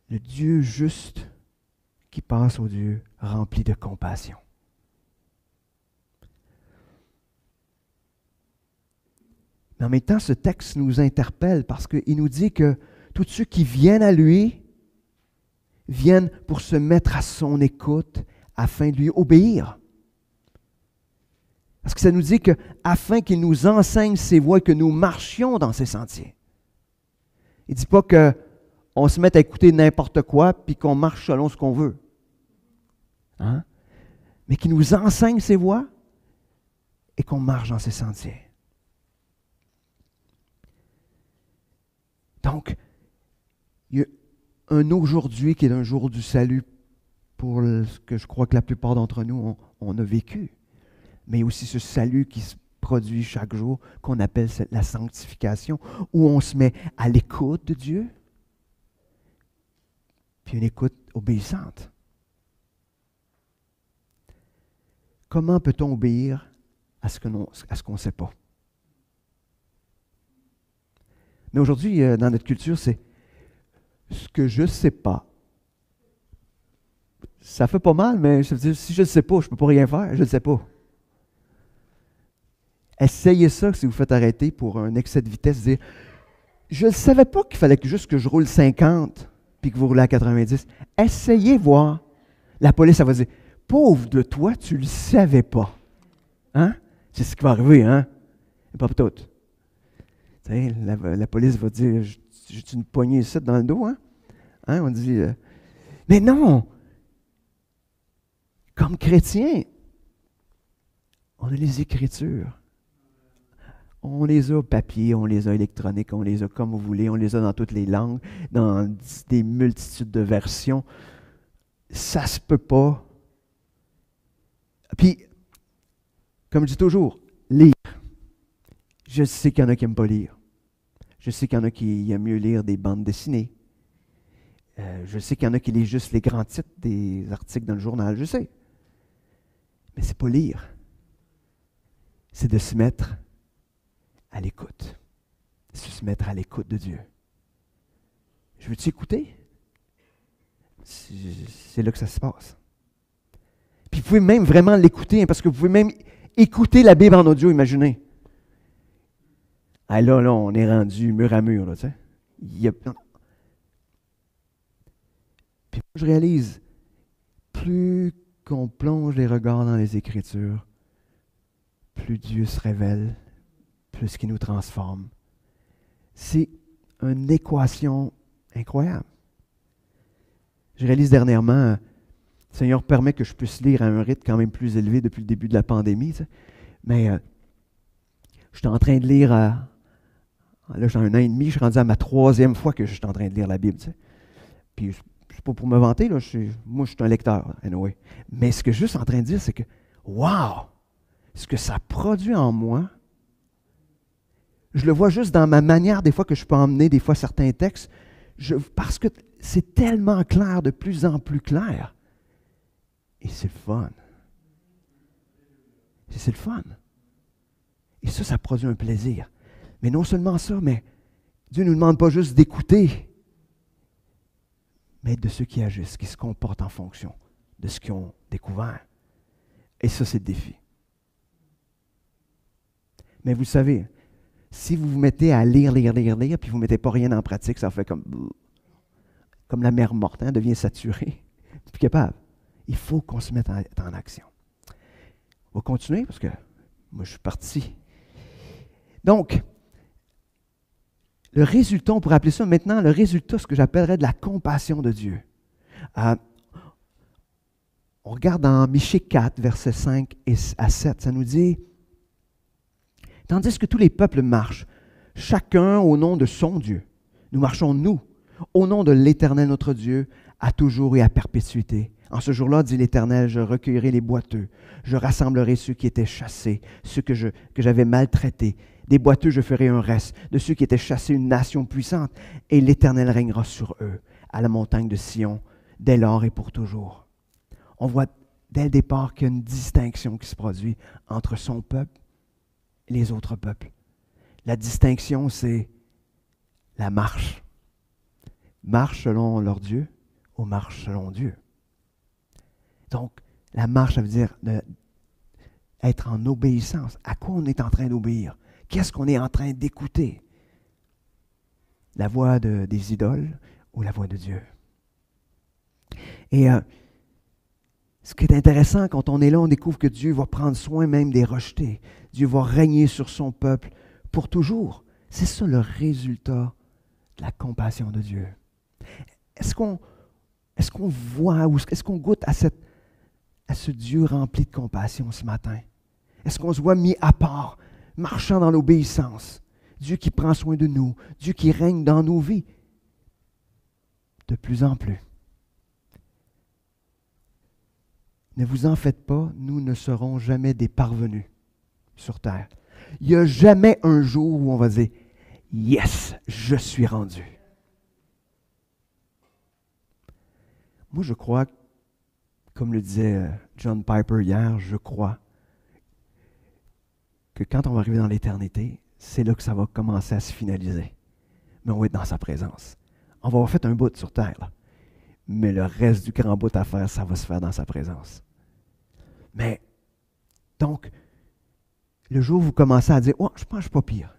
le Dieu juste qui passe au Dieu rempli de compassion. Mais en même temps, ce texte nous interpelle parce qu'il nous dit que tous ceux qui viennent à lui viennent pour se mettre à son écoute afin de lui obéir. Parce que ça nous dit que afin qu'il nous enseigne ses voies et que nous marchions dans ses sentiers. Il ne dit pas qu'on se mette à écouter n'importe quoi puis qu'on marche selon ce qu'on veut. Hein? Mais qu'il nous enseigne ses voies et qu'on marche dans ses sentiers. Donc, il y a un aujourd'hui qui est un jour du salut pour ce que je crois que la plupart d'entre nous on a vécu. Mais aussi ce salut qui se produit chaque jour, qu'on appelle la sanctification, où on se met à l'écoute de Dieu, puis une écoute obéissante. Comment peut-on obéir à ce qu'on ne sait pas? Mais aujourd'hui, dans notre culture, c'est ce que je ne sais pas. Ça fait pas mal, mais je veux dire, si je ne sais pas, je ne peux pas rien faire, je ne sais pas. Essayez ça si vous faites arrêter pour un excès de vitesse, dire je ne savais pas qu'il fallait juste que je roule 50 puis que vous roulez à 90. Essayez voir. La police, elle va dire pauvre de toi, tu ne le savais pas. Hein? C'est ce qui va arriver, hein? Et pas tout. Tu sais, la police va dire j'ai une poignée ici dans le dos, hein? On dit mais non! Comme chrétien, on a les Écritures. On les a papier, on les a électroniques, on les a comme vous voulez, on les a dans toutes les langues, dans des multitudes de versions. Ça se peut pas. Puis, comme je dis toujours, lire. Je sais qu'il y en a qui n'aiment pas lire. Je sais qu'il y en a qui aiment mieux lire des bandes dessinées. Je sais qu'il y en a qui lisent juste les grands titres des articles dans le journal, je sais. Mais ce n'est pas lire. C'est de se mettre à l'écoute. C'est de se mettre à l'écoute de Dieu. Je veux t'écouter? C'est là que ça se passe. Puis vous pouvez même vraiment l'écouter, hein, parce que vous pouvez même écouter la Bible en audio, imaginez. Ah là, on est rendu mur à mur, là, tu sais. Puis je réalise, plus qu'on plonge les regards dans les Écritures, plus Dieu se révèle, plus qu'il nous transforme. C'est une équation incroyable. Je réalise dernièrement, le Seigneur permet que je puisse lire à un rythme quand même plus élevé depuis le début de la pandémie, tu sais. Mais je suis en train de lire, là j'ai 1 an et demi, je suis rendu à ma 3e fois que je suis en train de lire la Bible, tu sais. Puis c'est pas pour me vanter, là, moi je suis un lecteur, anyway. Mais ce que je suis juste en train de dire, c'est que, wow! Ce que ça produit en moi, je le vois juste dans ma manière, des fois que je peux emmener des fois certains textes, parce que c'est tellement clair, de plus en plus clair. Et c'est le fun. C'est le fun. Et ça produit un plaisir. Mais non seulement ça, mais Dieu ne nous demande pas juste d'écouter, mais de ceux qui agissent, qui se comportent en fonction de ce qu'ils ont découvert. Et ça, c'est le défi. Mais vous savez, si vous vous mettez à lire, puis vous ne mettez pas rien en pratique, ça fait comme la mer morte, hein, devient saturée. C'est plus capable. Il faut qu'on se mette en action. On va continuer parce que moi, je suis parti. Donc, le résultat, on pourrait appeler ça maintenant le résultat, ce que j'appellerais de la compassion de Dieu. On regarde dans Michée 4, versets 5 à 7, ça nous dit « Tandis que tous les peuples marchent, chacun au nom de son Dieu. Nous marchons, nous, au nom de l'Éternel notre Dieu, à toujours et à perpétuité. En ce jour-là, dit l'Éternel, je recueillerai les boiteux, je rassemblerai ceux qui étaient chassés, ceux que j'avais maltraités. Des boiteux, je ferai un reste, de ceux qui étaient chassés, une nation puissante, et l'Éternel régnera sur eux, à la montagne de Sion, dès lors et pour toujours. On voit dès le départ qu'il y a une distinction qui se produit entre son peuple et les autres peuples. La distinction, c'est la marche. Marche selon leur Dieu ou marche selon Dieu. Donc, la marche, ça veut dire être en obéissance. À quoi on est en train d'obéir? Qu'est-ce qu'on est en train d'écouter? La voix des idoles ou la voix de Dieu? Et ce qui est intéressant, quand on est là, on découvre que Dieu va prendre soin même des rejetés. Dieu va régner sur son peuple pour toujours. C'est ça le résultat de la compassion de Dieu. Est-ce qu'on voit ou est-ce qu'on goûte à ce Dieu rempli de compassion ce matin? Est-ce qu'on se voit mis à part, marchant dans l'obéissance? Dieu qui prend soin de nous, Dieu qui règne dans nos vies. De plus en plus. Ne vous en faites pas, nous ne serons jamais des parvenus sur terre. Il n'y a jamais un jour où on va dire « Yes, je suis rendu ». Moi, je crois, comme le disait John Piper hier, je crois que quand on va arriver dans l'éternité, c'est là que ça va commencer à se finaliser. Mais on va être dans sa présence. On va avoir fait un bout sur terre, là. Mais le reste du grand bout à faire, ça va se faire dans sa présence. Mais, donc, le jour où vous commencez à dire « Oh, je pense que je ne suis pas pire ».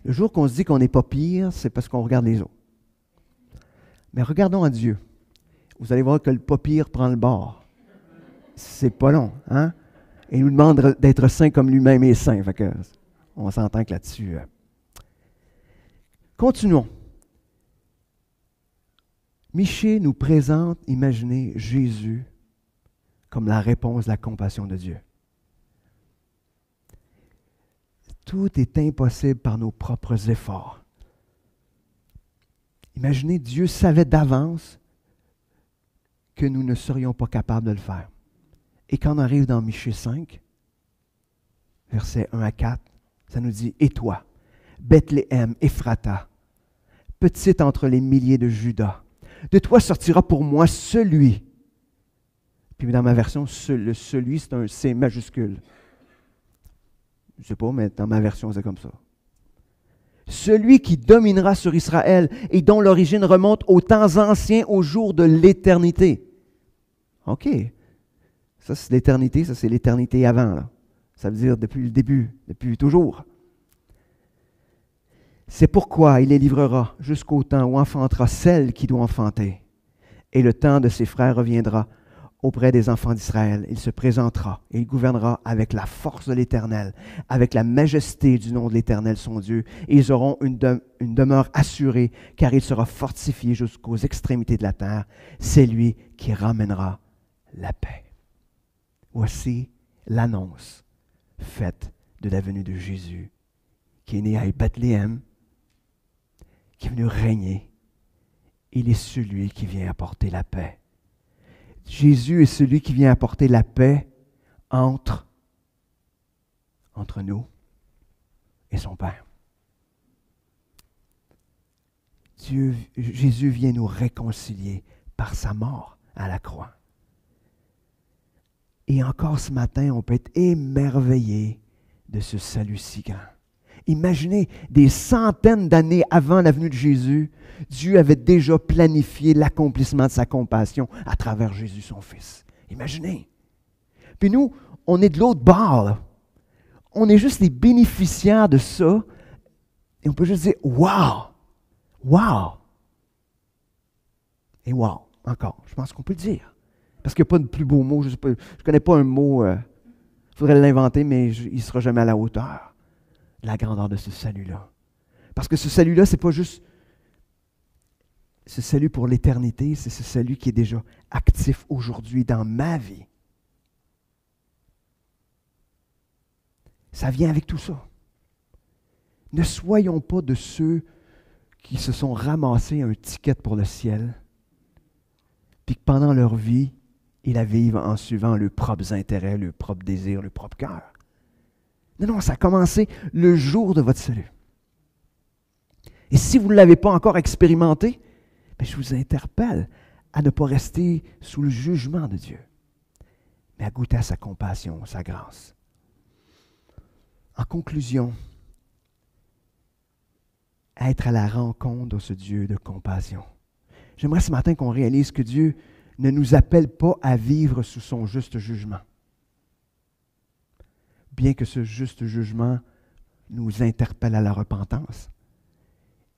Le jour qu'on se dit qu'on n'est pas pire, c'est parce qu'on regarde les autres. Mais regardons à Dieu. Vous allez voir que le pas pire prend le bord. C'est pas long, hein? Et il nous demande d'être saint comme lui-même est saint. Fait que on s'entend que là-dessus. Continuons. Michée nous présente, imaginez, Jésus comme la réponse de la compassion de Dieu. Tout est impossible par nos propres efforts. Imaginez, Dieu savait d'avance que nous ne serions pas capables de le faire. Et quand on arrive dans Michée 5, versets 1 à 4, ça nous dit « Et toi, Bethléem, Ephrata, petite entre les milliers de Juda, de toi sortira pour moi celui. » Puis dans ma version, celui, c'est un C majuscule. Je ne sais pas, mais dans ma version, c'est comme ça. Celui qui dominera sur Israël et dont l'origine remonte aux temps anciens, aux jours de l'éternité. OK. Ça, c'est l'éternité, ça, c'est l'éternité avant, là. Ça veut dire depuis le début, depuis toujours. C'est pourquoi il les livrera jusqu'au temps où enfantera celle qui doit enfanter. Et le temps de ses frères reviendra auprès des enfants d'Israël. Il se présentera et il gouvernera avec la force de l'Éternel, avec la majesté du nom de l'Éternel, son Dieu. Et ils auront une demeure assurée, car il sera fortifié jusqu'aux extrémités de la terre. C'est lui qui ramènera la paix. Voici l'annonce faite de la venue de Jésus, qui est né à Bethléem, qui est venu régner. Il est celui qui vient apporter la paix. Jésus est celui qui vient apporter la paix entre et son Père. Jésus vient nous réconcilier par sa mort à la croix. Et encore ce matin, on peut être émerveillé de ce salut si grand. Imaginez, des centaines d'années avant la venue de Jésus, Dieu avait déjà planifié l'accomplissement de sa compassion à travers Jésus, son Fils. Imaginez. Puis nous, on est de l'autre bord, là. On est juste les bénéficiaires de ça. Et on peut juste dire, wow! Wow! Et wow, encore. Je pense qu'on peut le dire. Parce qu'il n'y a pas de plus beau mot. Je ne connais pas un mot. Il faudrait l'inventer, mais il ne sera jamais à la hauteur de la grandeur de ce salut-là. Parce que ce salut-là, ce n'est pas juste ce salut pour l'éternité, c'est ce salut qui est déjà actif aujourd'hui dans ma vie. Ça vient avec tout ça. Ne soyons pas de ceux qui se sont ramassés un ticket pour le ciel, puis que pendant leur vie, ils la vivent en suivant leurs propres intérêts, leurs propres désirs, leur propre cœur. Non, non, ça a commencé le jour de votre salut. Et si vous ne l'avez pas encore expérimenté, bien, je vous interpelle à ne pas rester sous le jugement de Dieu, mais à goûter à sa compassion, sa grâce. En conclusion, être à la rencontre de ce Dieu de compassion. J'aimerais ce matin qu'on réalise que Dieu ne nous appelle pas à vivre sous son juste jugement. Bien que ce juste jugement nous interpelle à la repentance,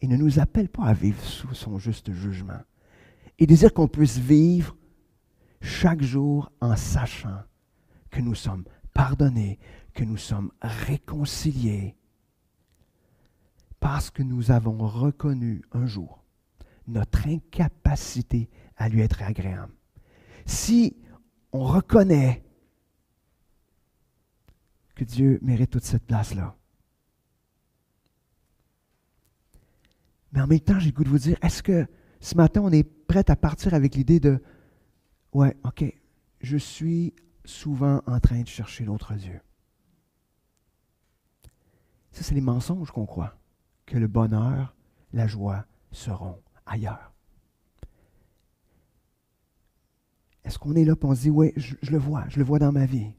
il ne nous appelle pas à vivre sous son juste jugement. Il désire qu'on puisse vivre chaque jour en sachant que nous sommes pardonnés, que nous sommes réconciliés, parce que nous avons reconnu un jour notre incapacité à lui être agréable. Si on reconnaît que Dieu mérite toute cette place-là, mais en même temps, j'ai le goût de vous dire, est-ce que ce matin, on est prêt à partir avec l'idée de « Ouais, OK, je suis souvent en train de chercher l'autre Dieu. » Ça, c'est les mensonges qu'on croit, que le bonheur, la joie seront ailleurs. Est-ce qu'on est là et on se dit « Oui, je le vois dans ma vie. »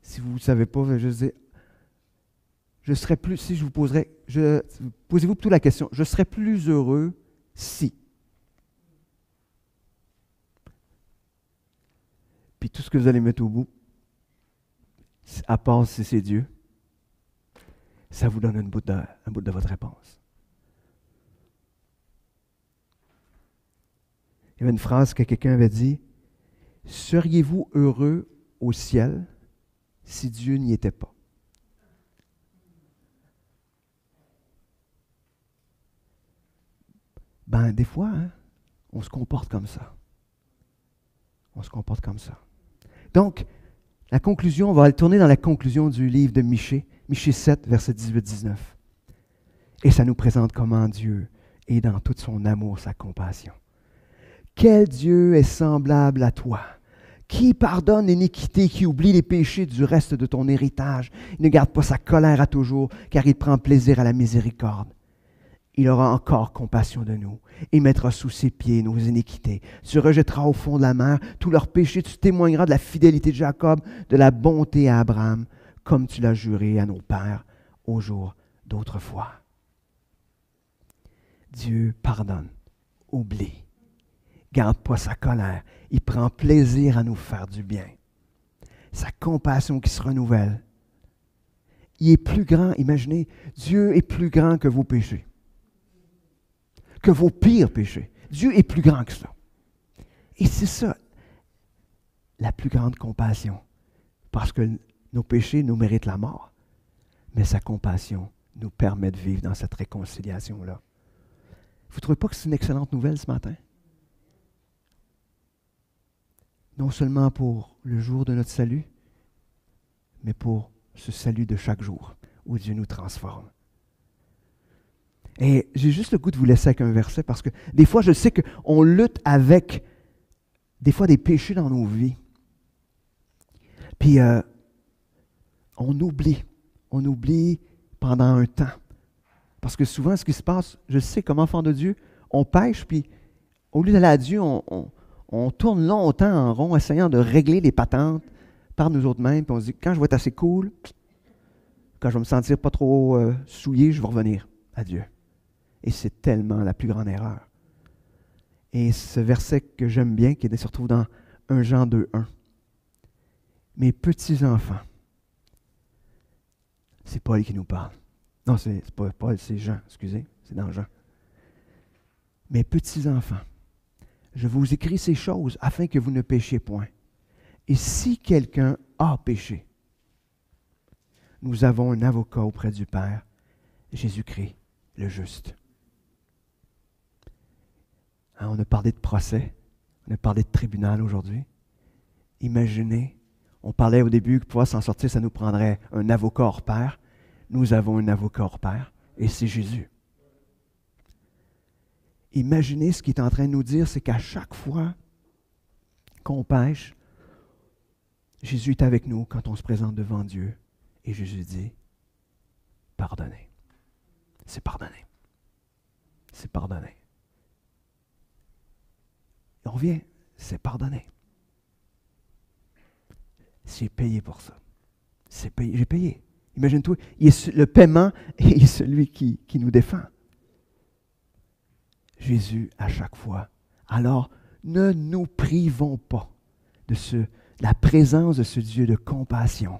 Si vous ne savez pas, je dis je serais plus, si je vous poserais, posez-vous plutôt la question, je serais plus heureux si. Puis tout ce que vous allez mettre au bout, à part si c'est Dieu, ça vous donne un bout de votre réponse. Il y avait une phrase que quelqu'un avait dit, « Seriez-vous heureux au ciel si Dieu n'y était pas? » Ben, des fois, hein, on se comporte comme ça. On se comporte comme ça. Donc, la conclusion, on va aller tourner dans la conclusion du livre de Michée, Michée 7, verset 18-19. Et ça nous présente comment Dieu est dans tout son amour, sa compassion. Quel Dieu est semblable à toi, qui pardonne l'iniquité, qui oublie les péchés du reste de ton héritage. Il ne garde pas sa colère à toujours, car il prend plaisir à la miséricorde. Il aura encore compassion de nous et mettra sous ses pieds nos iniquités. Tu rejetteras au fond de la mer tous leurs péchés, tu témoigneras de la fidélité de Jacob, de la bonté à Abraham, comme tu l'as juré à nos pères au jour d'autrefois. Dieu pardonne, oublie, garde pas sa colère, il prend plaisir à nous faire du bien. Sa compassion qui se renouvelle. Il est plus grand, imaginez, Dieu est plus grand que vos péchés. Que vos pires péchés. Dieu est plus grand que ça. Et c'est ça, la plus grande compassion. Parce que nos péchés nous méritent la mort. Mais sa compassion nous permet de vivre dans cette réconciliation-là. Vous ne trouvez pas que c'est une excellente nouvelle ce matin? Non seulement pour le jour de notre salut, mais pour ce salut de chaque jour où Dieu nous transforme. Et j'ai juste le goût de vous laisser avec un verset parce que des fois, je sais qu'on lutte avec des fois des péchés dans nos vies. Puis, on oublie pendant un temps. Parce que souvent, ce qui se passe, je sais, comme enfant de Dieu, on pêche, puis au lieu d'aller à Dieu, on tourne longtemps en rond, essayant de régler les patentes par nous autres mêmes, puis on se dit, quand je vais être assez cool, quand je vais me sentir pas trop souillé, je vais revenir à Dieu. Et c'est tellement la plus grande erreur. Et ce verset que j'aime bien, qui se retrouve dans 1 Jean 2:1. Mes petits-enfants, c'est Paul qui nous parle. Non, c'est pas Paul, c'est Jean, excusez, c'est dans Jean. Mes petits-enfants, je vous écris ces choses afin que vous ne péchiez point. Et si quelqu'un a péché, nous avons un avocat auprès du Père, Jésus-Christ, le juste. Hein, on a parlé de procès, on a parlé de tribunal aujourd'hui. Imaginez, On parlait au début que pour pouvoir s'en sortir, ça nous prendrait un avocat hors pair. Nous avons un avocat hors pair, et c'est Jésus. Imaginez ce qu'il est en train de nous dire, c'est qu'à chaque fois qu'on pêche, Jésus est avec nous quand on se présente devant Dieu. Et Jésus dit, pardonnez. C'est pardonné. C'est pardonné. Et on revient, c'est pardonné. J'ai payé pour ça. C'est payé, j'ai payé. Imagine-toi, le paiement est celui qui nous défend. Jésus à chaque fois. Alors, ne nous privons pas de la présence de ce Dieu de compassion.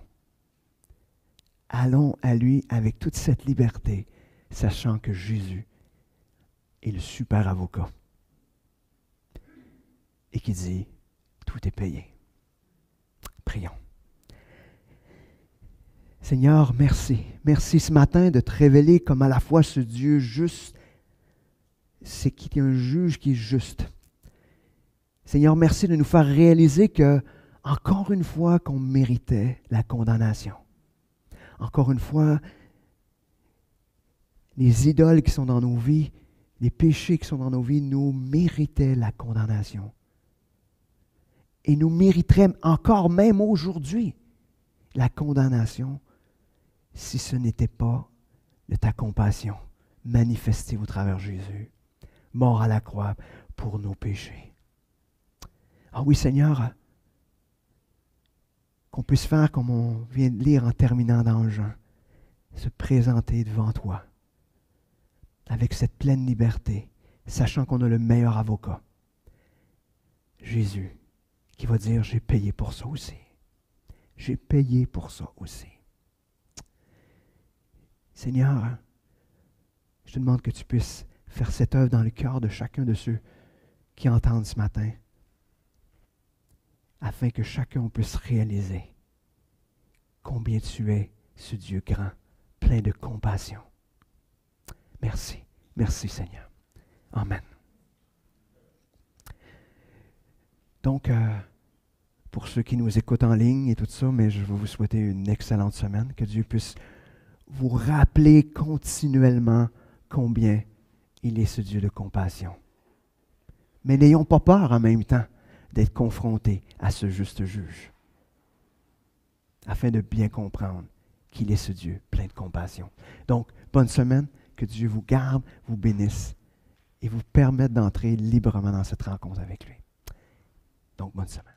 Allons à lui avec toute cette liberté, sachant que Jésus est le super avocat et qui dit, tout est payé. Prions. Seigneur, merci. Merci ce matin de te révéler comme à la fois ce Dieu juste, c'est qu'il y a un juge qui est juste. Seigneur, merci de nous faire réaliser que, encore une fois, qu'on méritait la condamnation. Encore une fois, les idoles qui sont dans nos vies, les péchés qui sont dans nos vies, nous méritaient la condamnation. Et nous mériteraient encore même aujourd'hui la condamnation si ce n'était pas de ta compassion manifestée au travers de Jésus, mort à la croix pour nos péchés. Ah oui, Seigneur, qu'on puisse faire comme on vient de lire en terminant dans Jean, se présenter devant toi avec cette pleine liberté, sachant qu'on a le meilleur avocat, Jésus, qui va dire, j'ai payé pour ça aussi. J'ai payé pour ça aussi. Seigneur, je te demande que tu puisses faire cette œuvre dans le cœur de chacun de ceux qui entendent ce matin, afin que chacun puisse réaliser combien tu es ce Dieu grand, plein de compassion. Merci. Merci Seigneur. Amen. Donc, pour ceux qui nous écoutent en ligne et tout ça, mais je veux vous souhaiter une excellente semaine. Que Dieu puisse vous rappeler continuellement combien il est ce Dieu de compassion. Mais n'ayons pas peur en même temps d'être confrontés à ce juste juge, afin de bien comprendre qu'il est ce Dieu plein de compassion. Donc, bonne semaine, que Dieu vous garde, vous bénisse et vous permette d'entrer librement dans cette rencontre avec lui. Donc, bonne semaine.